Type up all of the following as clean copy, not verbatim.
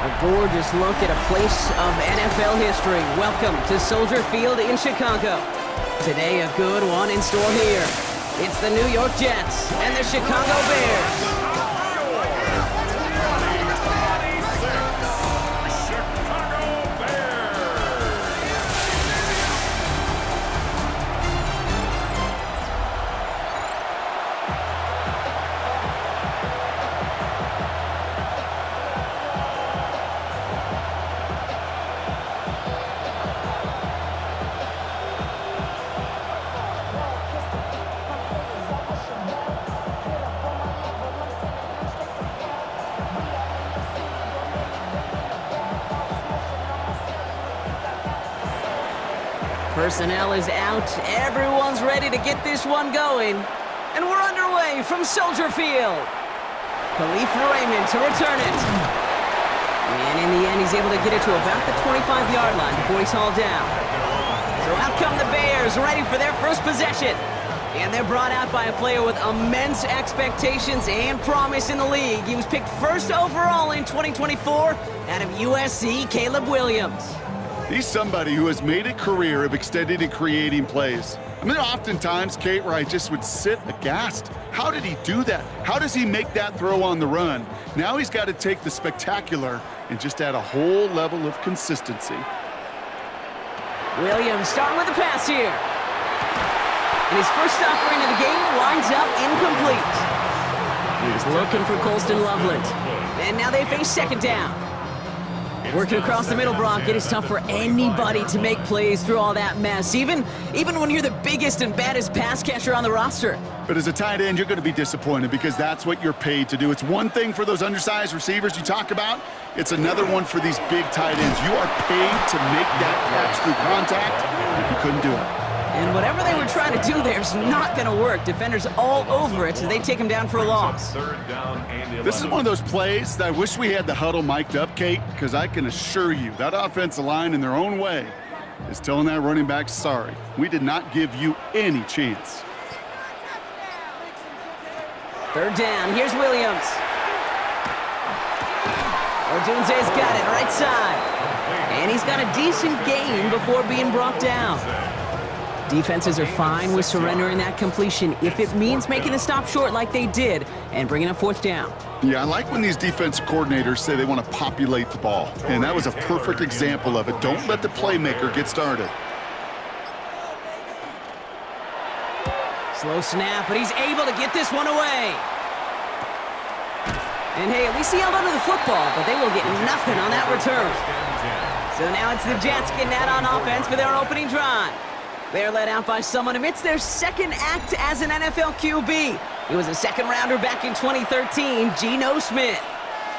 A gorgeous look at a place of NFL history. Welcome to Soldier Field in Chicago. Today, a good one in store here. It's the New York Jets and the Chicago Bears. Personnel is out. Everyone's ready to get this one going. And we're underway from Soldier Field. Kalif Raymond to return it. And in the end, he's able to get it to about the 25-yard line before he's hauled down. So out come the Bears, ready for their first possession. And they're brought out by a player with immense expectations and promise in the league. He was picked first overall in 2024 out of USC, Caleb Williams. He's somebody who has made a career of extending and creating plays. I mean, oftentimes, Kate, where I just would sit aghast. How did he do that? How does he make that throw on the run? Now he's got to take the spectacular and just add a whole level of consistency. Williams starting with the pass here. And his first offering of the game winds up incomplete. He's looking for Colston Loveland. And now they face second down. Working across the middle, Brock, it is tough for anybody to make plays through all that mess, even when you're the biggest and baddest pass catcher on the roster. But as a tight end, you're going to be disappointed because that's what you're paid to do. It's one thing for those undersized receivers you talk about. It's another one for these big tight ends. You are paid to make that catch through contact, and you couldn't do it. And whatever they were trying to do there is not going to work. Defenders all over it as they take him down for a loss. This is one of those plays that I wish we had the huddle mic'd up, Kate, because I can assure you that offensive line in their own way is telling that running back, sorry, we did not give you any chance. Third down, here's Williams. Odunze's got it, right side. And he's got a decent gain before being brought down. Defenses are fine with surrendering that completion if it means making the stop short like they did and bringing up fourth down. Yeah, I like when these defensive coordinators say they want to populate the ball, and that was a perfect example of it. Don't let the playmaker get started. Slow snap, but he's able to get this one away. And hey, at least he held onto the football, but they will get nothing on that return. So now it's the Jets getting out on offense for their opening drive. They're led out by someone amidst their second act as an NFL QB. He was a second-rounder back in 2013, Geno Smith.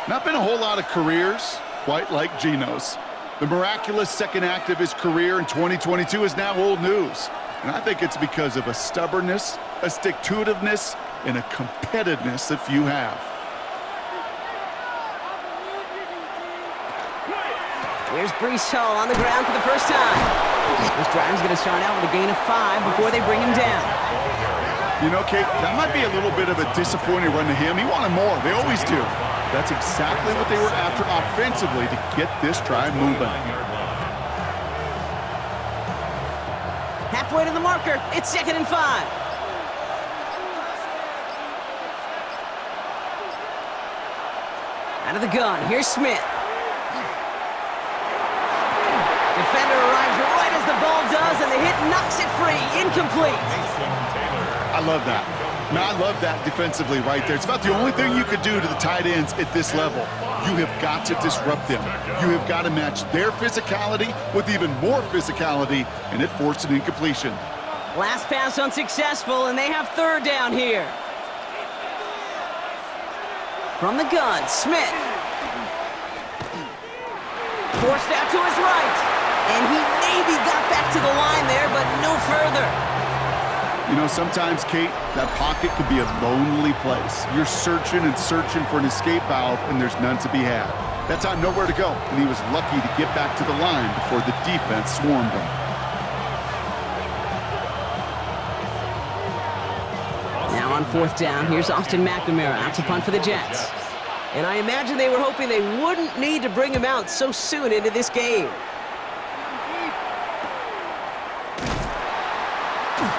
Not been a whole lot of careers quite like Geno's. The miraculous second act of his career in 2022 is now old news. And I think it's because of a stubbornness, a stick-to-itiveness, and a competitiveness that few have. Here's Breece Hall on the ground for the first time. This drive's going to start out with a gain of 5 before they bring him down. You know, Kate, that might be a little bit of a disappointing run to him. He wanted more. They always do. That's exactly what they were after offensively to get this drive moving. Halfway to the marker. It's 2nd and 5. Out of the gun. Here's Smith. Defender arrives right as the ball does, and the hit knocks it free. Incomplete. I love that. Now, I love that defensively right there. It's about the only thing you could do to the tight ends at this level. You have got to disrupt them. You have got to match their physicality with even more physicality, and it forced an incompletion. Last pass unsuccessful, and they have third down here. From the gun, Smith. Forced out to his right. And he maybe got back to the line there, but no further. You know, sometimes, Kate, that pocket could be a lonely place. You're searching and searching for an escape valve, and there's none to be had. That time, nowhere to go, and he was lucky to get back to the line before the defense swarmed him. Now on fourth down, here's Austin McNamara out to punt for the Jets. And I imagine they were hoping they wouldn't need to bring him out so soon into this game.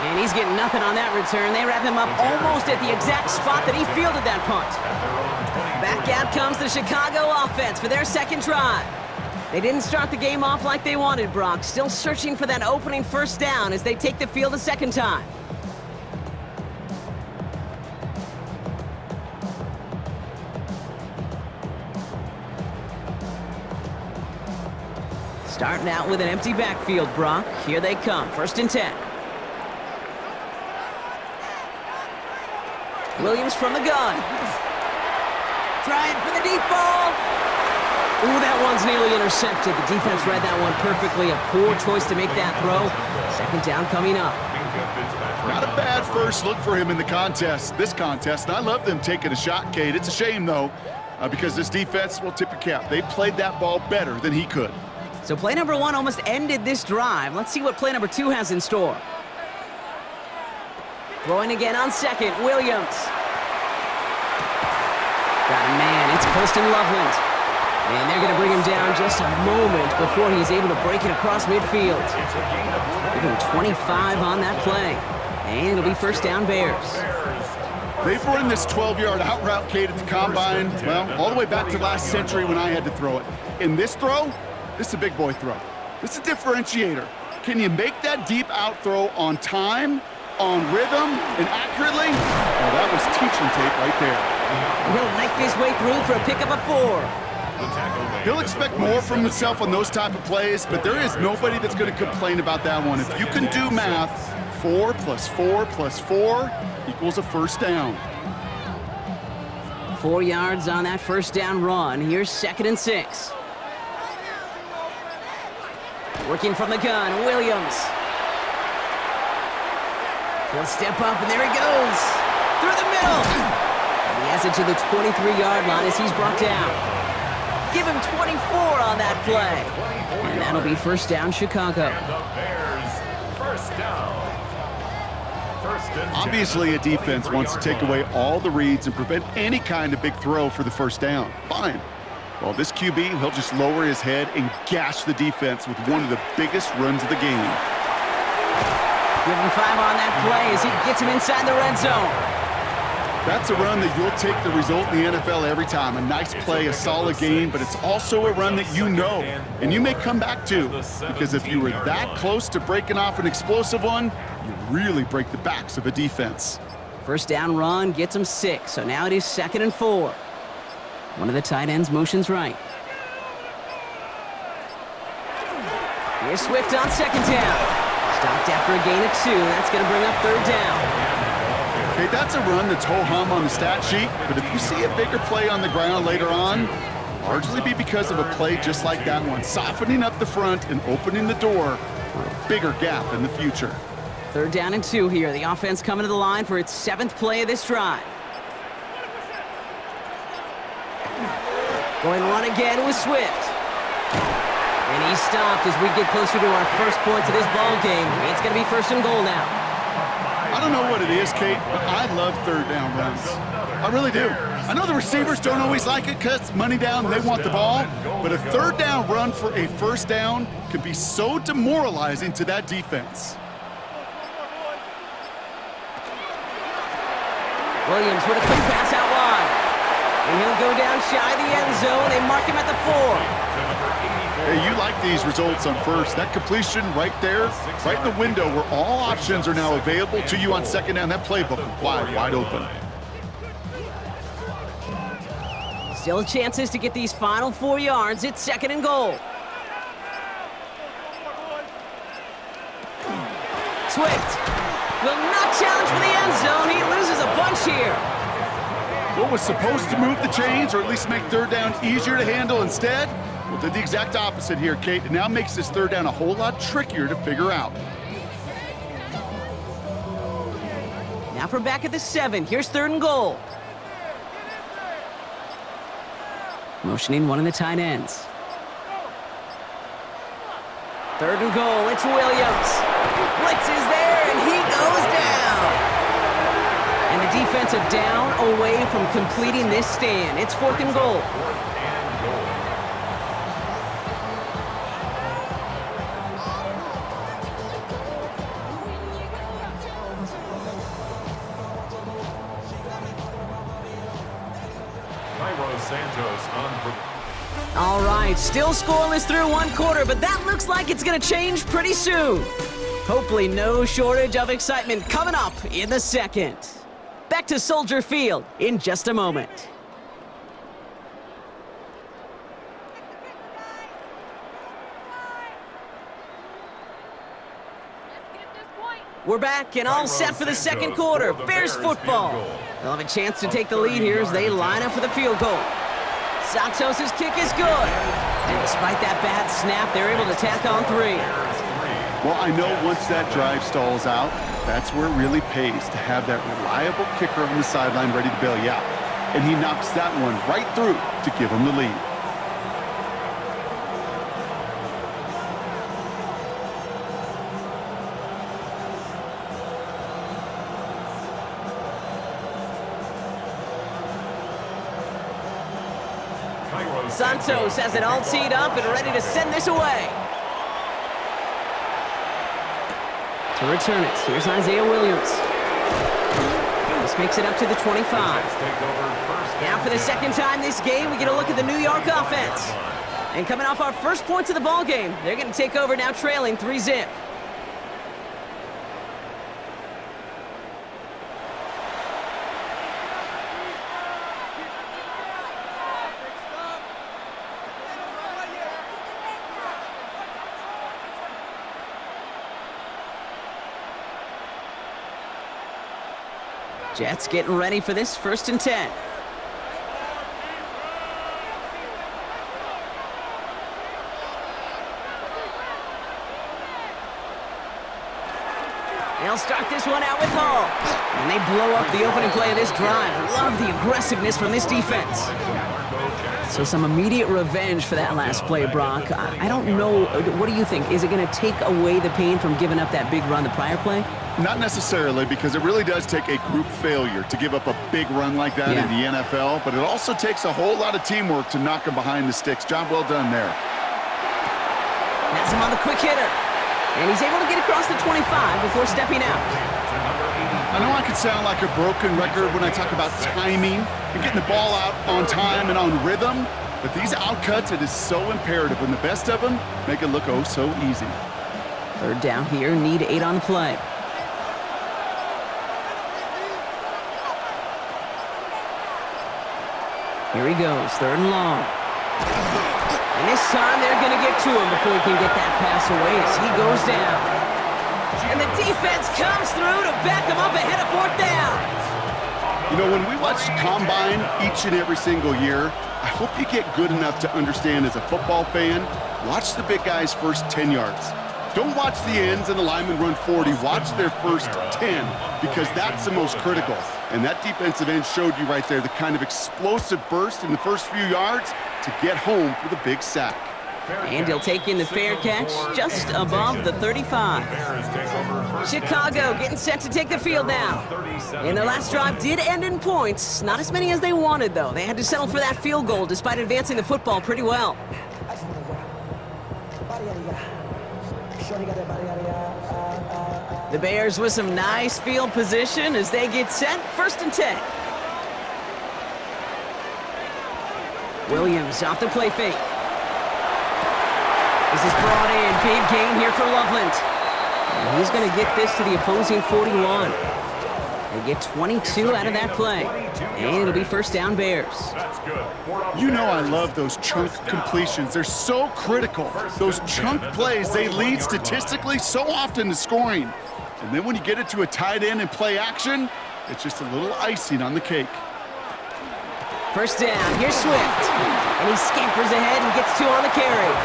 And he's getting nothing on that return. They wrap him up almost at the exact spot that he fielded that punt. Back out comes the Chicago offense for their second drive. They didn't start the game off like they wanted, Brock. Still searching for that opening first down as they take the field a second time. Starting out with an empty backfield, Brock. Here they come, 1st and 10. Williams from the gun. Trying for the deep ball. Ooh, that one's nearly intercepted. The defense read that one perfectly. A poor choice to make that throw. 2nd down coming up. Not a bad first look for him in the contest, this contest. And I love them taking a shot, Kate. It's a shame, though, because this defense will tip your cap. They played that ball better than he could. So play number 1 almost ended this drive. Let's see what play number 2 has in store. Throwing again on 2nd, Williams. Got a man, it's Colston Loveland. And they're going to bring him down just a moment before he's able to break it across midfield. Give him 25 on that play. And it'll be 1st down Bears. They've run this 12-yard out route, Kate, at the Combine, well, all the way back to last century when I had to throw it. In this throw, this is a big boy throw. This is a differentiator. Can you make that deep out throw on time, on rhythm, and accurately? Oh, that was teaching tape right there. He'll knife his way through for a pickup of 4. He'll expect more from himself on those type of plays, but there is nobody that's going to complain about that one. If you can do math, 4 + 4 + 4 equals a 1st down. 4 yards on that 1st down run. Here's 2nd and 6. Working from the gun, Williams. He'll step up, and there he goes. Through the middle. And he has it to the 23-yard line as he's brought down. Give him 24 on that play. And that'll be 1st down, Chicago. Obviously, a defense wants to take away all the reads and prevent any kind of big throw for the 1st down. Fine. Well, this QB, he'll just lower his head and gash the defense with one of the biggest runs of the game. Give him 5 on that play as he gets him inside the red zone. That's a run that you'll take the result in the NFL every time. A nice play, a solid game, but it's also a run that you know, and you may come back to, because if you were that close to breaking off an explosive one, you really break the backs of a defense. 1st down run gets him 6, so now it is 2nd and 4. One of the tight ends motions right. Here's Swift on 2nd down. Stopped after a gain of 2. That's going to bring up 3rd down. Okay, that's a run that's ho-hum on the stat sheet, but if you see a bigger play on the ground later on, largely be because of a play just like that one, softening up the front and opening the door for a bigger gap in the future. 3rd down and 2 here. The offense coming to the line for its 7th play of this drive. Going run again with Swift. And he's stopped as we get closer to our first points of this ball game. It's going to be 1st and goal now. I don't know what it is, Kate, but I love 3rd down runs. I really do. I know the receivers don't always like it because money down, they want the ball, but a 3rd down run for a 1st down can be so demoralizing to that defense. Williams with a quick pass out wide. And he'll go down shy of the end zone. They mark him at the 4. Hey, you like these results on 1st. That completion right there, right in the window where all options are now available to you on 2nd down. That playbook wide open. Still chances to get these final 4 yards. It's 2nd and goal. Swift will not challenge for the end zone. He loses a bunch here. What was supposed to move the chains or at least make 3rd down easier to handle instead? Well, did the exact opposite here, Kate. It now makes this 3rd down a whole lot trickier to figure out. Now for back at the 7. Here's 3rd and goal. Motioning one of the tight ends. 3rd and goal. It's Williams. Blitz is there, and he goes down. And the defense are down away from completing this stand. It's 4th and goal. All right, still scoreless through 1 quarter, but that looks like it's going to change pretty soon. Hopefully no shortage of excitement coming up in the second. Back to Soldier Field in just a moment. We're back and all set for the second quarter. Bears football. They'll have a chance to take the lead here as they line up for the field goal. Santos' kick is good. And despite that bad snap, they're able to tack on 3. Well, I know once that drive stalls out, that's where it really pays to have that reliable kicker on the sideline ready to bail you out. And he knocks that one right through to give him the lead. Santos has it all teed up and ready to send this away. To return it, here's Isaiah Williams. This makes it up to the 25. Now for the second time this game, we get a look at the New York offense. And coming off our first points of the ball game, they're going to take over now trailing 3-zip. Jets getting ready for this 1st and 10. They'll start this one out with Hall. And they blow up the opening play of this drive. Love the aggressiveness from this defense. So some immediate revenge for that last play, Brock. I don't know. What do you think? Is it going to take away the pain from giving up that big run the prior play? Not necessarily, because it really does take a group failure to give up a big run like that in the NFL, but it also takes a whole lot of teamwork to knock him behind the sticks. Job well done there. Has him on the quick hitter. And he's able to get across the 25 before stepping out. I know I could sound like a broken record when I talk about timing and getting the ball out on time and on rhythm, but these outcuts, it is so imperative, and the best of them make it look oh so easy. 3rd down here, need 8 on the play. Here he goes, 3rd and long. And this time they're going to get to him before he can get that pass away as he goes down. And the defense comes through to back him up ahead of 4th down. You know, when we watch Combine each and every single year, I hope you get good enough to understand as a football fan, watch the big guys' first 10 yards. Don't watch the ends and the linemen run 40. Watch their first 10, because that's the most critical. And that defensive end showed you right there the kind of explosive burst in the first few yards to get home for the big sack. And he'll take in the fair catch just above the 35. Chicago getting set to take the field now. And their last drive did end in points. Not as many as they wanted, though. They had to settle for that field goal despite advancing the football pretty well. The Bears with some nice field position as they get set. 1st and 10. Williams off the play fake. This is brought in. Big gain here for Loveland. And he's going to get this to the opposing 41. They get 22 out of that play. And it'll be 1st down Bears. You know I love those chunk completions. They're so critical. Those chunk plays, they lead statistically so often to scoring. And then when you get it to a tight end and play action, it's just a little icing on the cake. 1st down. Here's Swift. And he scampers ahead and gets 2 on the carry.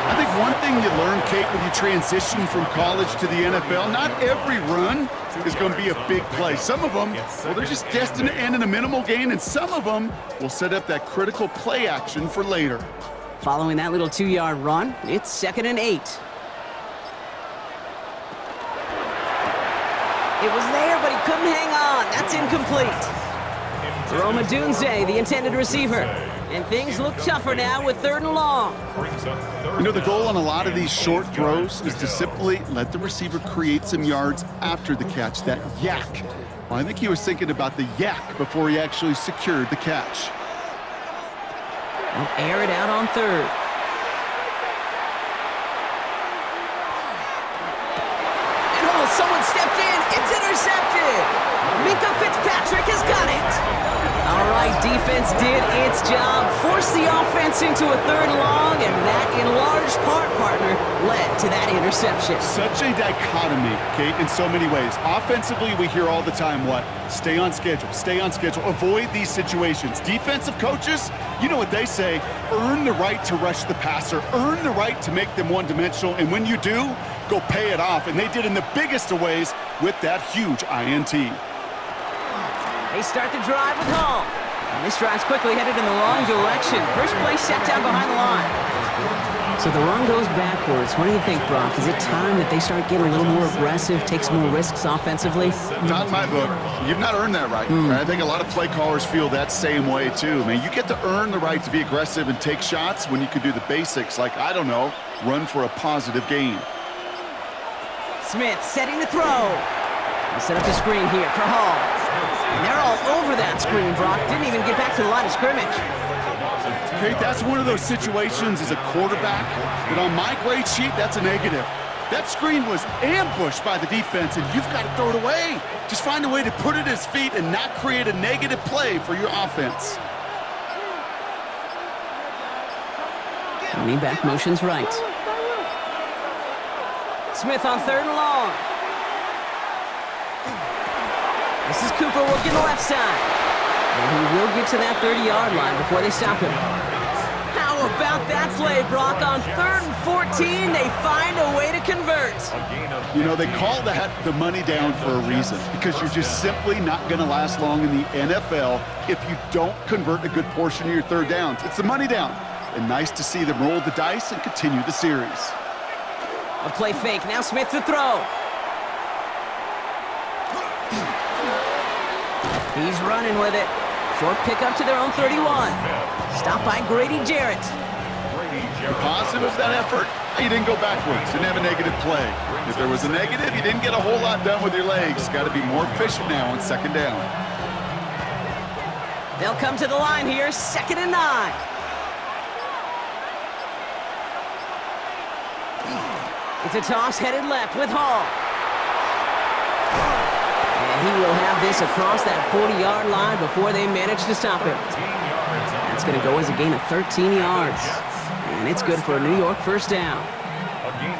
I think one thing you learn, Kate, when you transition from college to the NFL, not every run is going to be a big play. Some of them, well, they're just destined to end in a minimal gain, and some of them will set up that critical play action for later. Following that little 2-yard run, it's 2nd and 8. It was there, but he couldn't hang on. That's incomplete. Rome Odunze, the intended receiver. And things look tougher now with 3rd and long. You know, the goal on a lot of these short throws is to simply let the receiver create some yards after the catch, that yak. Well, I think he was thinking about the yak before he actually secured the catch. They'll air it out on 3rd. And someone stepped in. It's intercepted. Minkah Fitzpatrick has got it. All right, defense did its job, forced the offense into a 3rd and long, and that, in large part, partner, led to that interception. Such a dichotomy, Kate, in so many ways. Offensively, we hear all the time what? Stay on schedule, avoid these situations. Defensive coaches, you know what they say, earn the right to rush the passer, earn the right to make them one-dimensional, and when you do, go pay it off. And they did in the biggest of ways with that huge INT. They start the drive with Hall. And this drive's quickly headed in the wrong direction. First play set down behind the line. So the run goes backwards. What do you think, Brock? Is it time that they start getting a little more aggressive, take some more risks offensively? Not in my book. You've not earned that right. I think a lot of play callers feel that same way, too. Man, you get to earn the right to be aggressive and take shots when you can do the basics, like, I don't know, run for a positive gain. Smith setting the throw. They set up the screen here for Hall. And they're all over that screen, Brock. Didn't even get back to the line of scrimmage. Kate, that's one of those situations as a quarterback that on my grade sheet, that's a negative. That screen was ambushed by the defense, and you've got to throw it away. Just find a way to put it at his feet and not create a negative play for your offense. Running back motions right. Smith on 3rd and long. This is Cooper working the left side. And he will get to that 30-yard line before they stop him. How about that play, Brock? On 3rd and 14, they find a way to convert. You know, they call that the money down for a reason, because you're just simply not going to last long in the NFL if you don't convert a good portion of your 3rd downs. It's the money down. And nice to see them roll the dice and continue the series. A play fake. Now Smith to throw. He's running with it. Short pickup to their own 31. Stopped by Grady Jarrett. The positive of that effort, you didn't go backwards. Didn't have a negative play. If there was a negative, you didn't get a whole lot done with your legs. Got to be more efficient now on 2nd down. They'll come to the line here, 2nd and 9. It's a toss headed left with Hall. And he will have this across that 40-yard line before they manage to stop him. That's going to go as a gain of 13 yards. And it's good for a New York 1st down.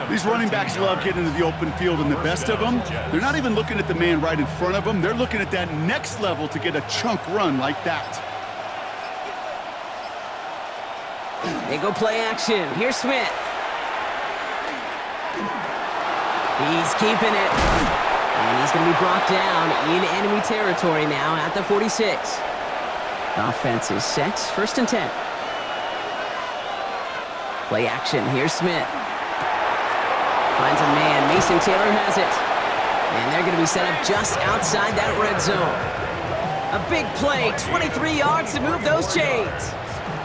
These running backs love getting into the open field, and the best of them, they're not even looking at the man right in front of them. They're looking at that next level to get a chunk run like that. They go play action. Here's Smith. He's keeping it. And he's going to be brought down in enemy territory now at the 46. Offense is set. 1st and 10. Play action. Here's Smith. Finds a man. Mason Taylor has it. And they're going to be set up just outside that red zone. A big play. 23 yards to move those chains.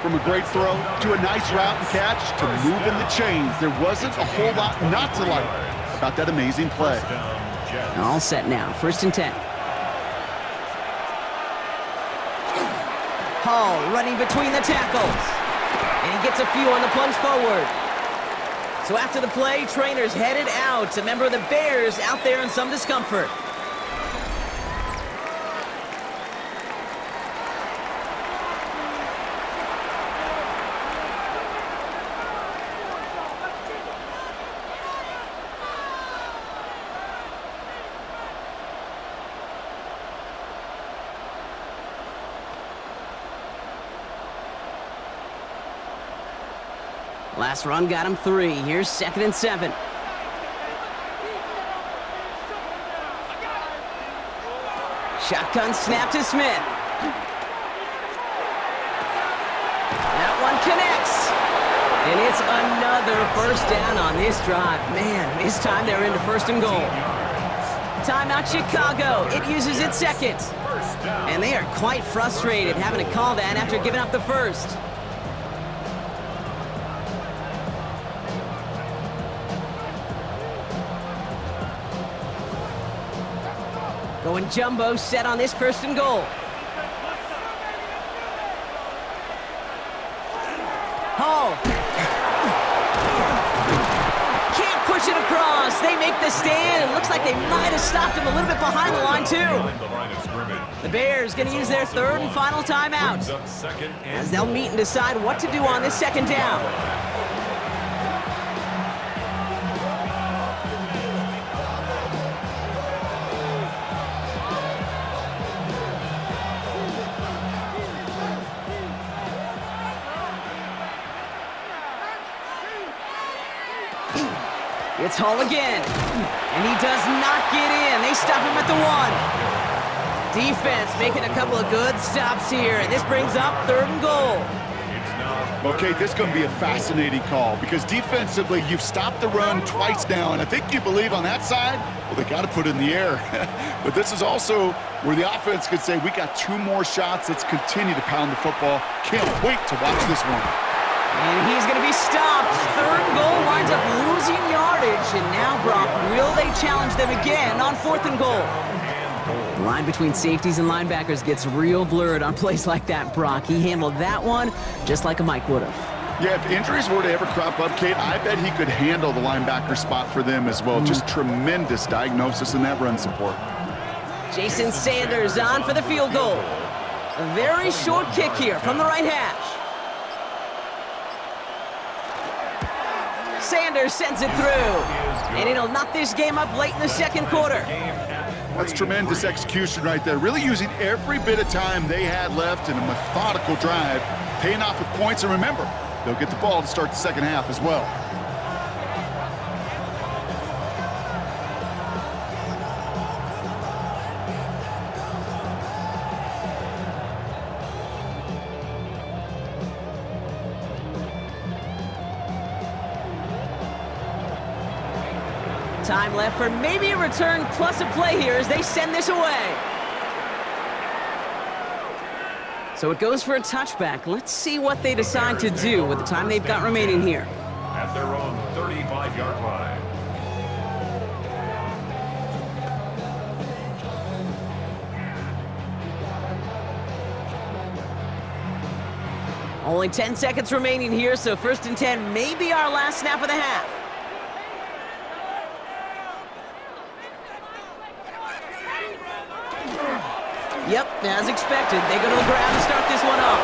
From a great throw to a nice route and catch to moving the chains. There wasn't a whole lot not to like about that amazing play. All set now. 1st and 10. Hall running between the tackles. And he gets a few on the plunge forward. So after the play, trainers headed out. A member of the Bears out there in some discomfort. Last run got him 3. Here's 2nd and 7. Shotgun snap to Smith. That one connects. And it's another 1st down on this drive. Man, this time they're into 1st and goal. Timeout Chicago. It uses its second. And they are quite frustrated having to call that after giving up the first. Going jumbo set on this first and goal. Hall. Can't push it across. They make the stand. It looks like they might have stopped him a little bit behind the line, too. The Bears going to use their third and final timeout as they'll meet and decide what to do on this second down. It's Hall again, and he does not get in. They stop him at the 1. Defense making a couple of good stops here, and this brings up third and goal. Okay, this is going to be a fascinating call because defensively, you've stopped the run twice now, and I think you believe on that side, well, they got to put it in the air. But this is also where the offense could say, we got 2 more shots. Let's continue to pound the football. Can't wait to watch this one. And he's going to be stopped. Third and goal winds up losing yardage. And now, Brock, will they challenge them again on 4th and goal? The line between safeties and linebackers gets real blurred on plays like that, Brock. He handled that one just like a Mike would have. Yeah, if injuries were to ever crop up, Kate, I bet he could handle the linebacker spot for them as well. Just tremendous diagnosis in that run support. Jason Sanders on for the field goal. A very short kick here from the right hash. Sanders sends it through, and it'll knock this game up late in the second quarter. That's tremendous execution right there. Really using every bit of time they had left in a methodical drive, paying off with points. And remember, they'll get the ball to start the second half as well. Time left for maybe a return plus a play here as they send this away. So it goes for a touchback. Let's see what they decide to do with the time they've got remaining here. At their own 35-yard line. Only 10 seconds remaining here, so 1st and 10 may be our last snap of the half. Yep, as expected, they go to the ground and start this one off.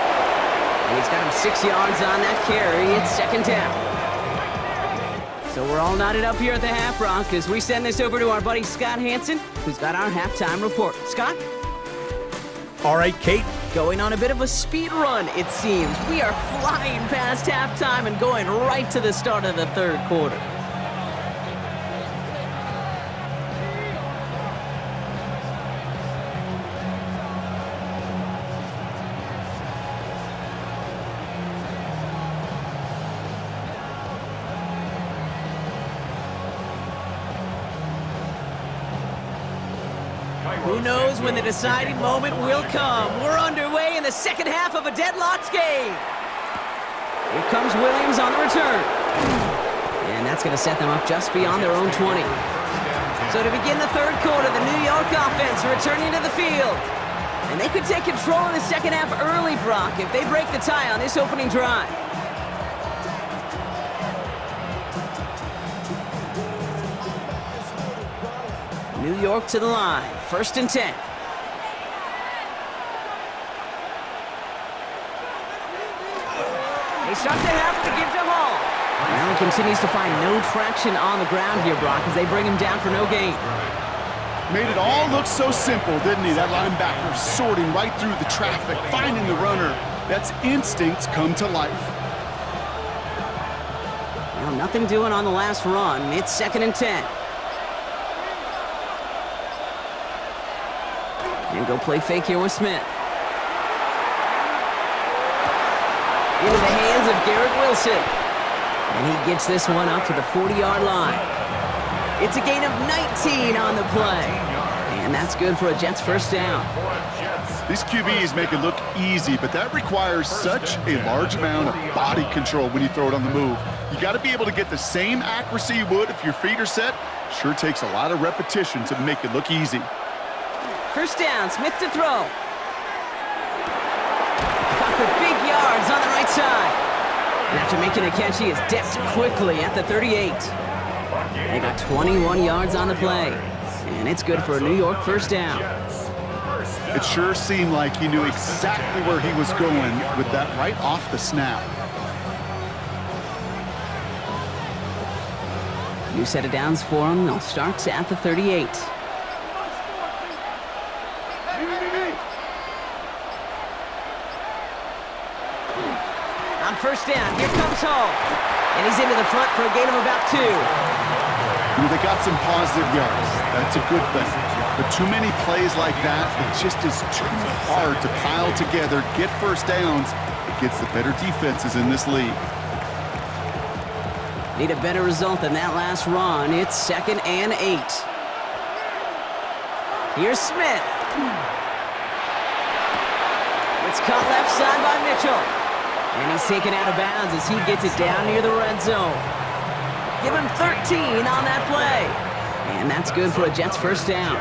And he's got him 6 yards on that carry. It's second down. So we're all knotted up here at the half, Brock, as we send this over to our buddy Scott Hansen, who's got our halftime report. Scott? All right, Kate. Going on a bit of a speed run, it seems. We are flying past halftime and going right to the start of the third quarter. Who knows when the deciding moment will come? We're underway in the second half of a deadlocked game. Here comes Williams on the return. And that's going to set them up just beyond their own 20. So to begin the third quarter, the New York offense returning to the field. And they could take control of the second half early, Brock, if they break the tie on this opening drive. New York to the line, 1st and 10. They start the half to give to Hall. Now he continues to find no traction on the ground here, Brock, as they bring him down for no gain. Made it all look so simple, didn't he? That linebacker sorting right through the traffic, finding the runner. That's instincts come to life. Well, nothing doing on the last run. It's 2nd and 10. And go play fake here with Smith. Into the hands of Garrett Wilson. And he gets this one up to the 40-yard line. It's a gain of 19 on the play. And that's good for a Jets first down. These QBs make it look easy, but that requires such a large amount of body control when you throw it on the move. You got to be able to get the same accuracy you would if your feet are set. Sure takes a lot of repetition to make it look easy. First down, Smith to throw. Caught for big yards on the right side. And after making a catch, he is dipped quickly at the 38. They got 21 yards on the play. And it's good for a New York first down. It sure seemed like he knew exactly where he was going with that right off the snap. New set of downs for him. They'll start at the 38. On first down, here comes Hall. And he's into the front for a gain of about 2. They got some positive yards. That's a good thing. But too many plays like that, it just is too hard to pile together, get first downs against the better defenses in this league. Need a better result than that last run. It's 2nd and 8. Here's Smith. It's caught left side by Mitchell. And he's taken out of bounds as he gets it down near the red zone. Give him 13 on that play. And that's good for a Jets first down.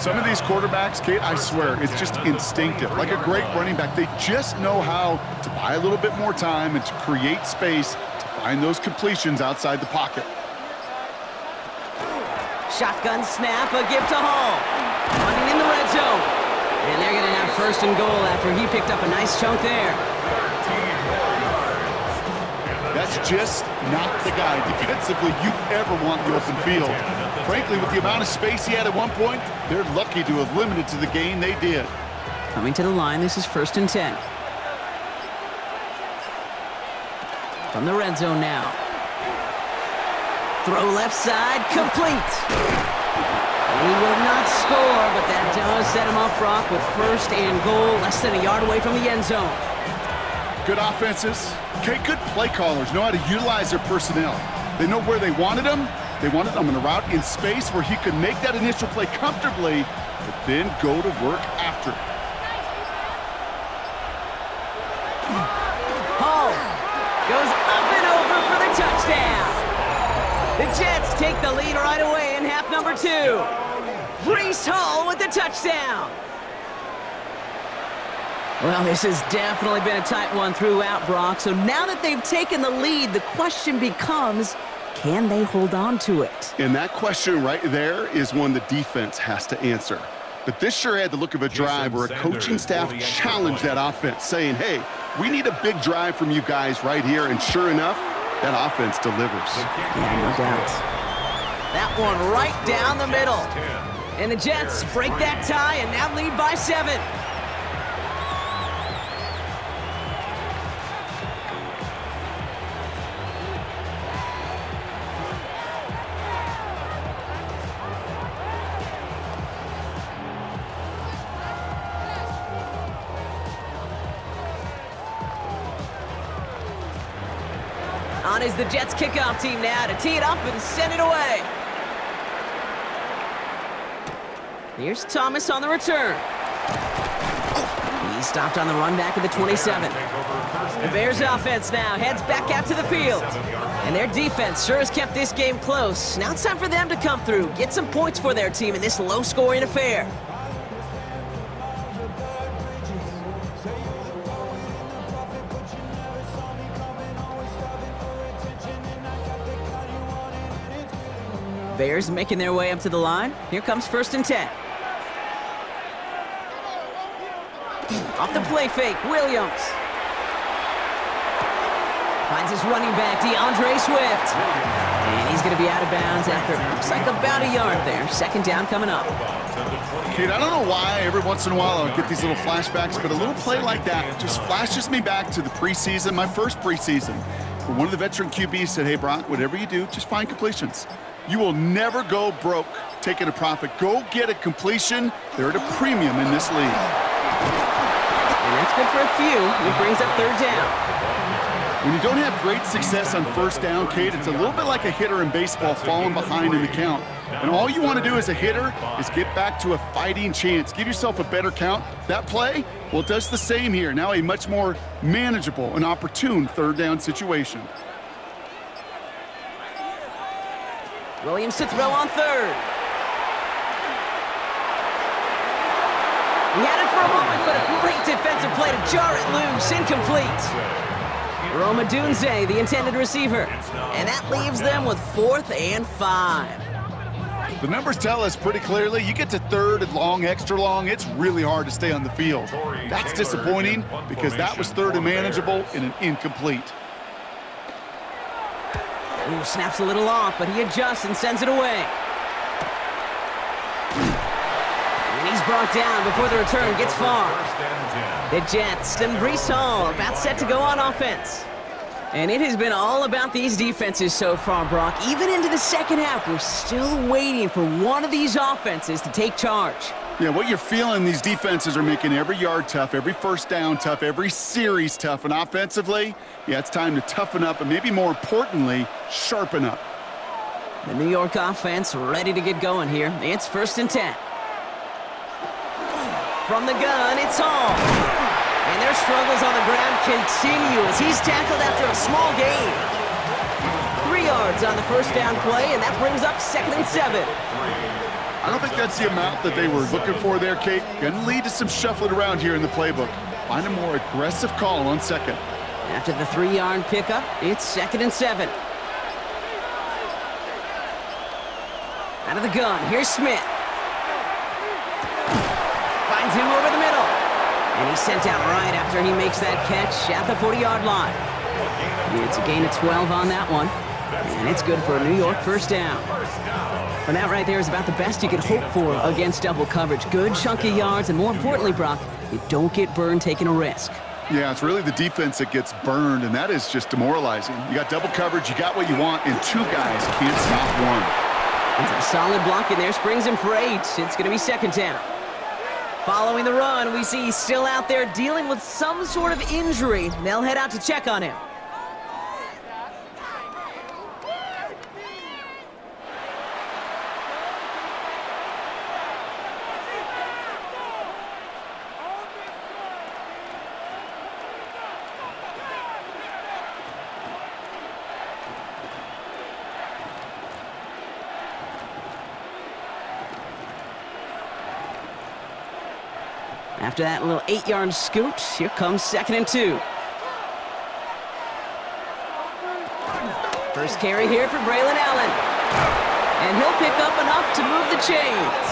Some of these quarterbacks, Kate, I swear, it's just instinctive. Like a great running back, they just know how to buy a little bit more time and to create space to find those completions outside the pocket. Shotgun snap, a give to Hall. Running in the red zone. And they're going to have first and goal after he picked up a nice chunk there. That's just not the guy defensively you ever want in the open field. Frankly, with the amount of space he had at one point, they're lucky to have limited to the gain they did. Coming to the line, this is 1st and 10. From the red zone now. Throw left side, complete. And he will not score, but that does set him up, Brock, with first and goal, less than a yard away from the end zone. Good offenses. Okay, good play callers know how to utilize their personnel. They know where they wanted him. They wanted him in a route in space where he could make that initial play comfortably, but then go to work after. Hall goes up and over for the touchdown. The Jets take the lead right away in half number 2. Breece Hall with the touchdown. Well, this has definitely been a tight one throughout, Brock. So now that they've taken the lead, the question becomes, can they hold on to it? And that question right there is one the defense has to answer. But this sure had the look of a drive where a coaching staff challenged that offense, saying, hey, we need a big drive from you guys right here. And sure enough, that offense delivers. Yeah, no doubt. That one right down the middle. And the Jets break that tie and now lead by 7. On is the Jets kickoff team now to tee it up and send it away. Here's Thomas on the return. He stopped on the run back at the 27. The Bears offense now heads back out to the field. And their defense sure has kept this game close. Now it's time for them to come through, get some points for their team in this low-scoring affair. Bears making their way up to the line. Here comes 1st and 10. Off the play fake, Williams. Finds his running back, DeAndre Swift. And he's going to be out of bounds after it looks like about a yard there. 2nd down coming up. Kate, I don't know why every once in a while I'll get these little flashbacks, but a little play like that just flashes me back to the preseason, my first preseason, where one of the veteran QBs said, hey, Brock, whatever you do, just find completions. You will never go broke taking a profit. Go get a completion. They're at a premium in this league. And that's good for a few. It brings up 3rd down. When you don't have great success on first down, Kate, it's a little bit like a hitter in baseball falling behind in the count. And all you want to do as a hitter is get back to a fighting chance. Give yourself a better count. That play, well, it does the same here. Now a much more manageable and opportune third down situation. Williams to throw on third. He had it for a moment, but a great defensive play to jar it loose. Incomplete. Rome Odunze, the intended receiver. And that leaves them with 4th and 5. The numbers tell us pretty clearly, you get to third and long, extra long, it's really hard to stay on the field. That's disappointing because that was third and manageable and an incomplete. Ooh, snaps a little off, but he adjusts and sends it away. And he's brought down before the return gets far. The Jets and Breece Hall about set to go on offense. And it has been all about these defenses so far, Brock. Even into the second half, we're still waiting for one of these offenses to take charge. Yeah, what you're feeling, these defenses are making every yard tough, every first down tough, every series tough. And offensively, yeah, it's time to toughen up and maybe more importantly, sharpen up. The New York offense ready to get going here. It's 1st and 10. From the gun, it's Hall. And their struggles on the ground continue as he's tackled after a small gain. 3 yards on the first down play, and that brings up 2nd and 7. I don't think that's the amount that they were looking for there, Kate. Gonna lead to some shuffling around here in the playbook. Find a more aggressive call on second. After the 3-yard pickup, it's 2nd and 7. Out of the gun, here's Smith. Finds him over the middle. And he's sent out right after he makes that catch at the 40-yard line. It's a gain of 12 on that one. And it's good for a New York first down. And that right there is about the best you could hope for against double coverage. Good chunky yards, and more importantly, Brock, you don't get burned taking a risk. Yeah, it's really the defense that gets burned, and that is just demoralizing. You got double coverage, you got what you want, and 2 guys can't stop one. And some solid blocking there springs him for 8. It's going to be 2nd down. Following the run, we see he's still out there dealing with some sort of injury. They'll head out to check on him. After that little 8-yard scoot, here comes 2nd and 2. First carry here for Braylon Allen. And he'll pick up enough to move the chains.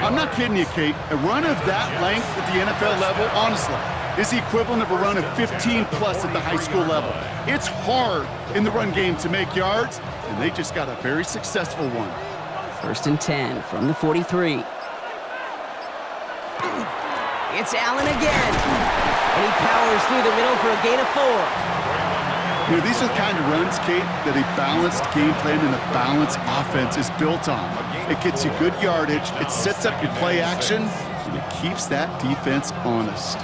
I'm not kidding you, Kate. A run of that length at the NFL level, honestly, is the equivalent of a run of 15-plus at the high school level. It's hard in the run game to make yards, and they just got a very successful one. 1st and 10 from the 43. It's Allen again. And he powers through the middle for a gain of 4. You know, these are the kind of runs, Kate, that a balanced game plan and a balanced offense is built on. It gets you good yardage, it sets up your play action, and it keeps that defense honest.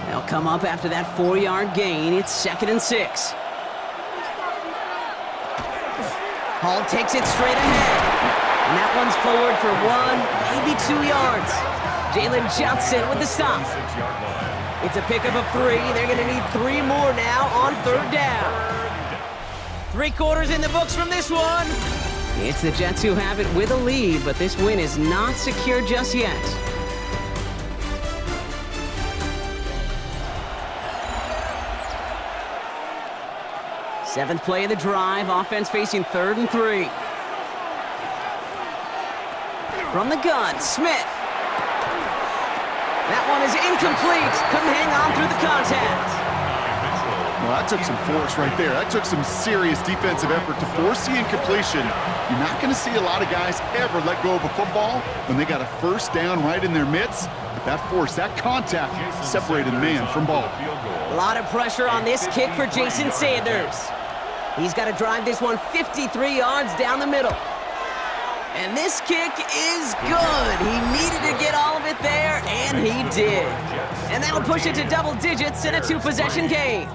They'll come up after that 4-yard gain. It's 2nd and 6. Hall takes it straight ahead. And that one's forward for 1, maybe 2 yards. Jalen Johnson with the stop. It's a pickup of 3. They're going to need 3 more now on 3rd down. 3 quarters in the books from this one. It's the Jets who have it with a lead, but this win is not secure just yet. Seventh play of the drive, offense facing 3rd and 3. From the gun, Smith. That one is incomplete. Couldn't hang on through the contact. Well, that took some force right there. That took some serious defensive effort to force the incompletion. You're not going to see a lot of guys ever let go of a football when they got a first down right in their midst. But that force, that contact, separated man from ball. A lot of pressure on this kick for Jason Sanders. He's got to drive this one 53 yards down the middle. And this kick is good. He needed to get all of it there, and he did. And that'll push it to double digits in a two-possession game.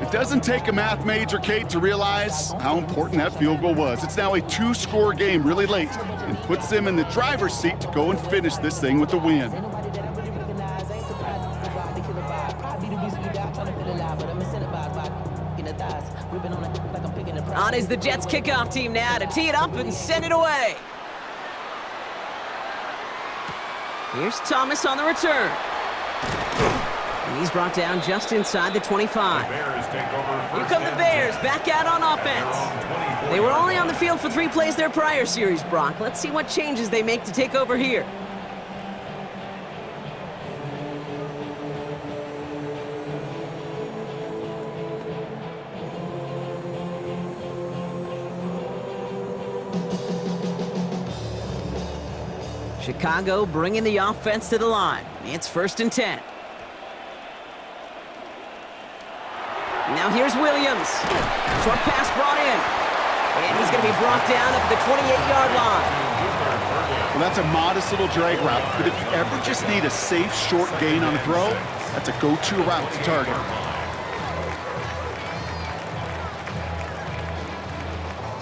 It doesn't take a math major, Kate, to realize how important that field goal was. It's now a two-score game really late and puts them in the driver's seat to go and finish this thing with the win. On is the Jets kickoff team now to tee it up and send it away. Here's Thomas on the return. And he's brought down just inside the 25. Here come the Bears back out on offense. They were only on the field for 3 plays their prior series, Brock. Let's see what changes they make to take over here. Chicago bringing the offense to the line. It's 1st and 10. Now here's Williams. Short pass brought in. And he's going to be brought down at the 28-yard line. Well, that's a modest little drag route, but if you ever just need a safe, short gain on a throw, that's a go-to route to target.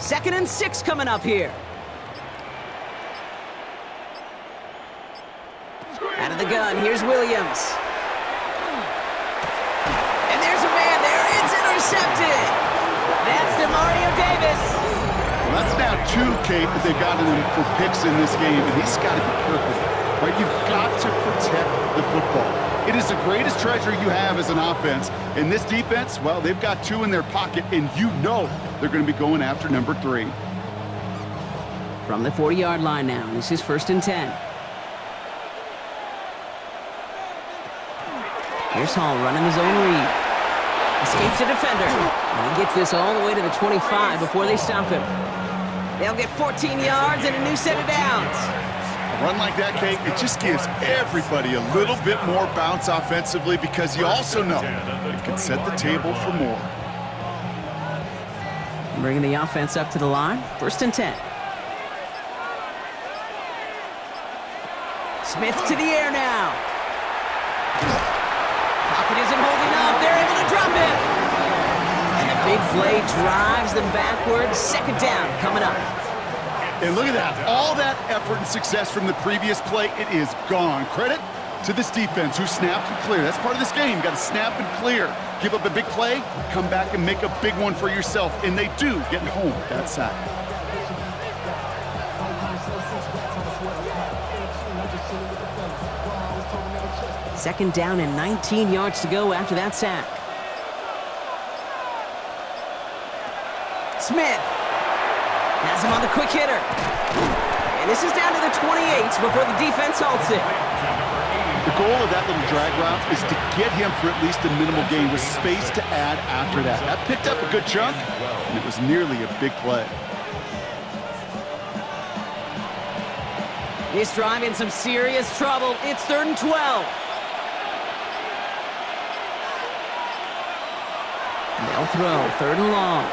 Second and 6 coming up here. Out of the gun, here's Williams. And there's a man there. It's intercepted. That's DeMario Davis. Well, that's now 2, Kate, that they've gotten him for picks in this game, and he's got to be careful. Right? You've got to protect the football. It is the greatest treasure you have as an offense. In this defense, well, they've got 2 in their pocket, and you know they're going to be going after number 3. From the 40-yard line now, this is 1st and 10. Here's Hall running his own read. Escapes the defender. And he gets this all the way to the 25 before they stop him. They'll get 14 yards and a new set of downs. A run like that, Kate, it just gives everybody a little bit more bounce offensively because you also know it can set the table for more. Bringing the offense up to the line. 1st and 10. Smith to the air now. Pocket isn't holding up. They're able to drop him. And a big play drives them backwards. 2nd down coming up. And look at that. All that effort and success from the previous play, it is gone. Credit to this defense who snapped and cleared. That's part of this game. You got to snap and clear. Give up a big play, come back and make a big one for yourself. And they do, getting home with that sack. Second down and 19 yards to go after that sack. Smith has him on the quick hitter. And this is down to the 28 before the defense halts it. The goal of that little drag route is to get him for at least a minimal gain with space to add after that. That picked up a good chunk, and it was nearly a big play. This drive in some serious trouble. It's 3rd and 12. They'll throw, 3rd and long.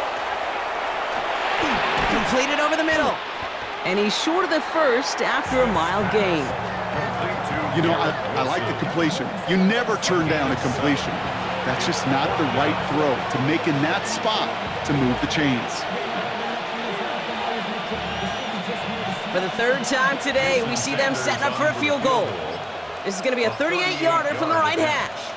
Completed over the middle. And he's short of the first after a mild gain. You know, I like the completion. You never turn down a completion. That's just not the right throw to make in that spot to move the chains. For the 3rd time today, we see them setting up for a field goal. This is going to be a 38-yarder from the right hash.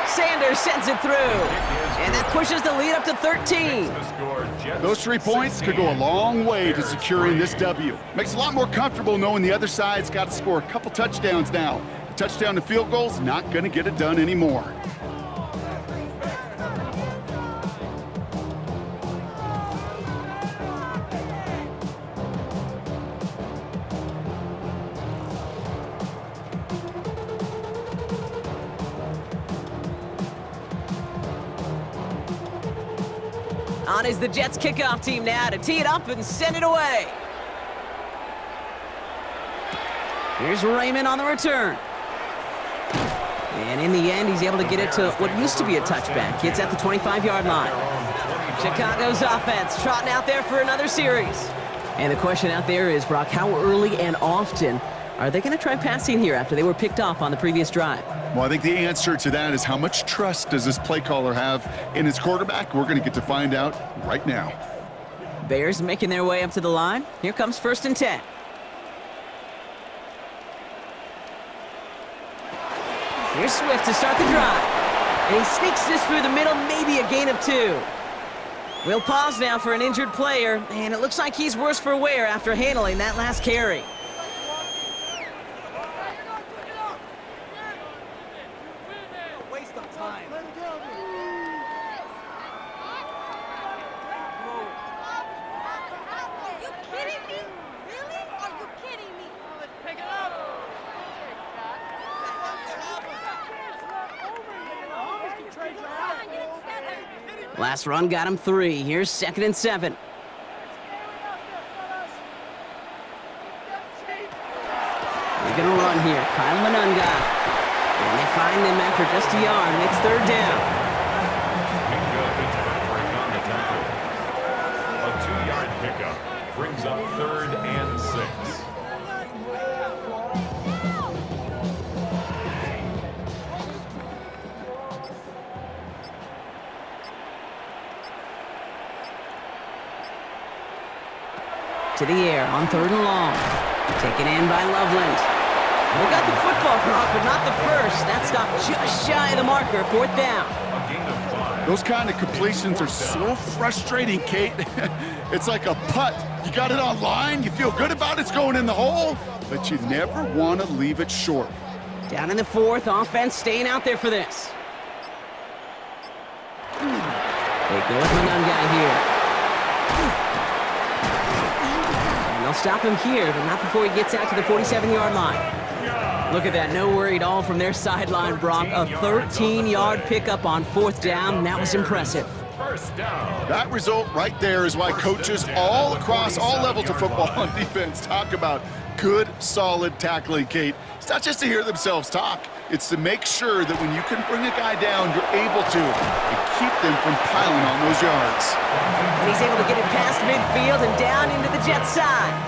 Sanders sends it through, and that pushes the lead up to 13. Those 3 points could go a long way to securing this W. Makes it a lot more comfortable knowing the other side's got to score a couple touchdowns now. A touchdown to field goal's not going to get it done anymore. On is the Jets kickoff team now to tee it up and send it away. Here's Raymond on the return. And in the end, he's able to get it to what used to be a touchback. It's at the 25-yard line. Chicago's offense trotting out there for another series. And the question out there is, Brock, how early and often are they going to try passing here after they were picked off on the previous drive? Well, I think the answer to that is how much trust does this play caller have in his quarterback? We're going to get to find out right now. Bears making their way up to the line. Here comes 1st and 10. Here's Swift to start the drive. And he sneaks this through the middle, maybe a gain of 2. We'll pause now for an injured player, and it looks like he's worse for wear after handling that last carry. Waste of time. Are you kidding me? Really? Are you kidding me? Let's pick it up. Last run got him 3. Here's 2nd and 7. They're going to run here. Kyle Monunga. And they find them after just a yard, and it's 3rd down. Minka Fitzpatrick on the tackle. A 2-yard pickup brings up 3rd and 6. To the air on 3rd and long. Taken in by Loveland. We got the football, Brock, but not the first. That stopped just shy of the marker. 4th down. A gain of 5. Those kind of completions are so frustrating, Kate. It's like a putt. You got it on line, you feel good about it's going in the hole, but you never want to leave it short. Down in the 4th, offense staying out there for this. They go with Monunga here. And they'll stop him here, but not before he gets out to the 47-yard line. Look at that, no worry at all from their sideline, Brock. A 13-yard pickup on 4th down. That was impressive. First down. That result right there is why coaches all across all levels of football on defense talk about good, solid tackling, Kate. It's not just to hear themselves talk. It's to make sure that when you can bring a guy down, you're able to and keep them from piling on those yards. And he's able to get it past midfield and down into the Jets side.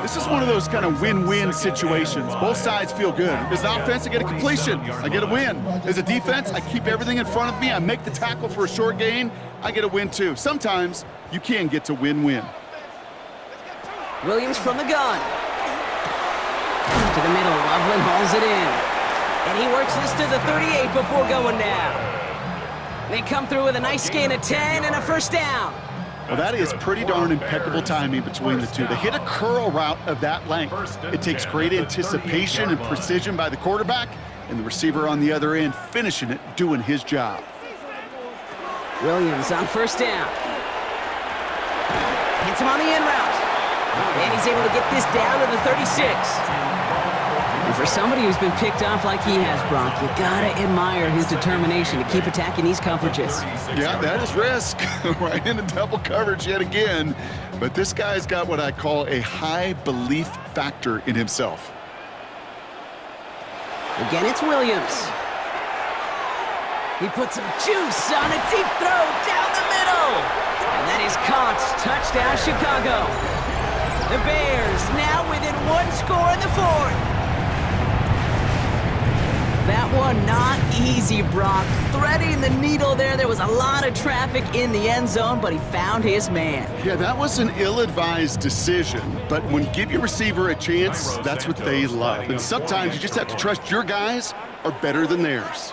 This is one of those kind of win-win situations. Both sides feel good. As an offense, I get a completion. I get a win. As a defense, I keep everything in front of me. I make the tackle for a short gain. I get a win, too. Sometimes you can get to win-win. Williams from the gun. To the middle, Loveland hauls it in. And he works this to the 38 before going down. They come through with a nice gain of 10 and a 1st down. Well, that is pretty darn impeccable timing between the two. To hit a curl route of that length, it takes great anticipation and precision by the quarterback, and the receiver on the other end finishing it, doing his job. Williams on 1st down. Hits him on the in route. And he's able to get this down to the 36. And for somebody who's been picked off like he has, Brock, you gotta admire his determination to keep attacking these coverages. Yeah, that is risk. Right into double coverage yet again. But this guy's got what I call a high belief factor in himself. Again, it's Williams. He puts some juice on a deep throw down the middle. And that is caught. Touchdown, Chicago. The Bears now within 1 score in the 4th. That one not easy, Brock. Threading the needle there. There was a lot of traffic in the end zone, but he found his man. Yeah, that was an ill-advised decision. But when you give your receiver a chance, that's what they love. And sometimes you just have to trust your guys are better than theirs.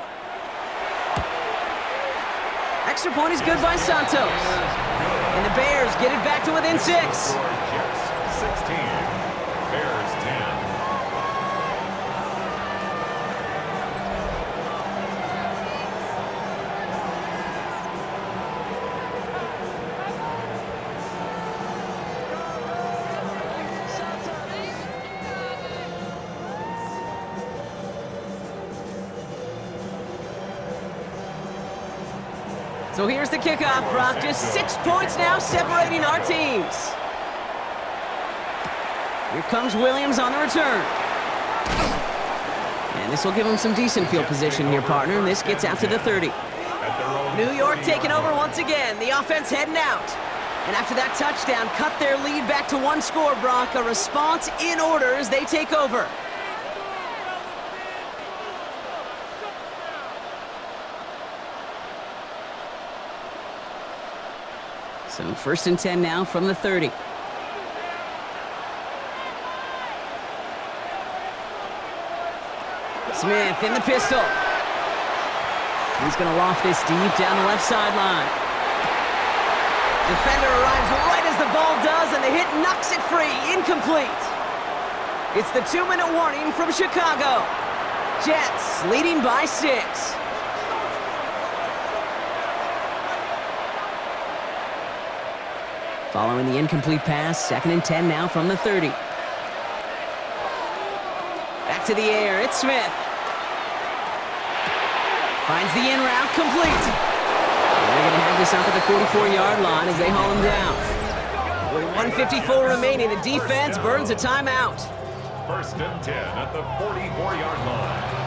Extra point is good by Santos. And the Bears get it back to within 6. Jets 16. Bears 10. So here's the kickoff, Brock. Just 6 points now separating our teams. Here comes Williams on the return. And this will give him some decent field position here, partner. And this gets out to the 30. At their own New York taking over once again. The offense heading out. And after that touchdown, cut their lead back to one score, Brock. A response in order as they take over. So 1st and 10 now from the 30. Smith in the pistol. He's going to loft this deep down the left sideline. Defender arrives right as the ball does, and the hit knocks it free. Incomplete. It's the 2-minute warning from Chicago. Jets leading by 6. Following the incomplete pass, 2nd and 10 now from the 30. Back to the air, it's Smith. Finds the in route, complete. And they're going to have this up at the 44-yard line as they haul him down. With 1:54 remaining, the defense burns a timeout. 1st and 10 at the 44-yard line.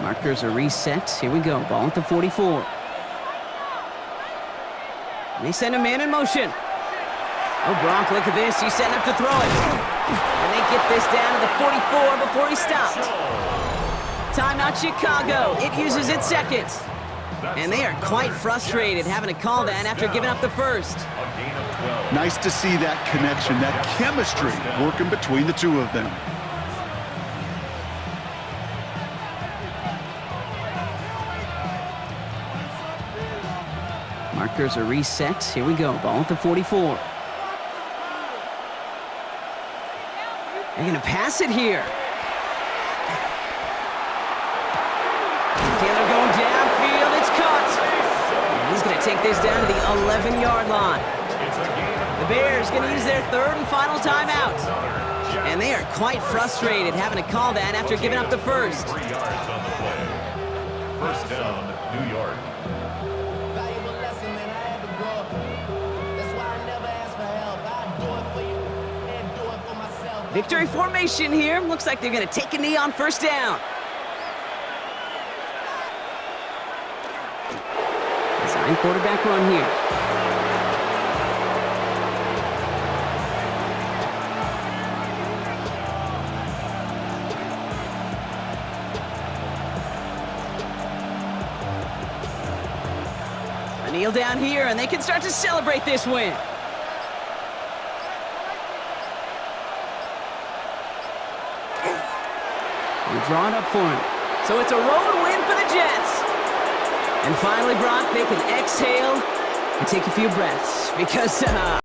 Markers are reset. Here we go. Ball at the 44. And they send a man in motion. Oh, Brock, look at this. He's setting up to throw it. And they get this down to the 44 before he stopped. Timeout Chicago. It uses its second. And they are quite frustrated having to call that after giving up the first. Nice to see that connection, that chemistry working between the two of them. Markers are reset. Here we go. Ball at the 44. They're going to pass it here. Taylor going downfield. It's caught. And he's going to take this down to the 11-yard line. The Bears going to use their 3rd and final timeout. And they are quite frustrated having to call that after giving up the first. 3 yards on the play. 1st down, New York. Victory formation here. Looks like they're going to take a knee on 1st down. Design quarterback run here. A kneel down here, and they can start to celebrate this win. Draw it up for him. So it's a road win for the Jets. And finally, Brock, they can exhale and take a few breaths because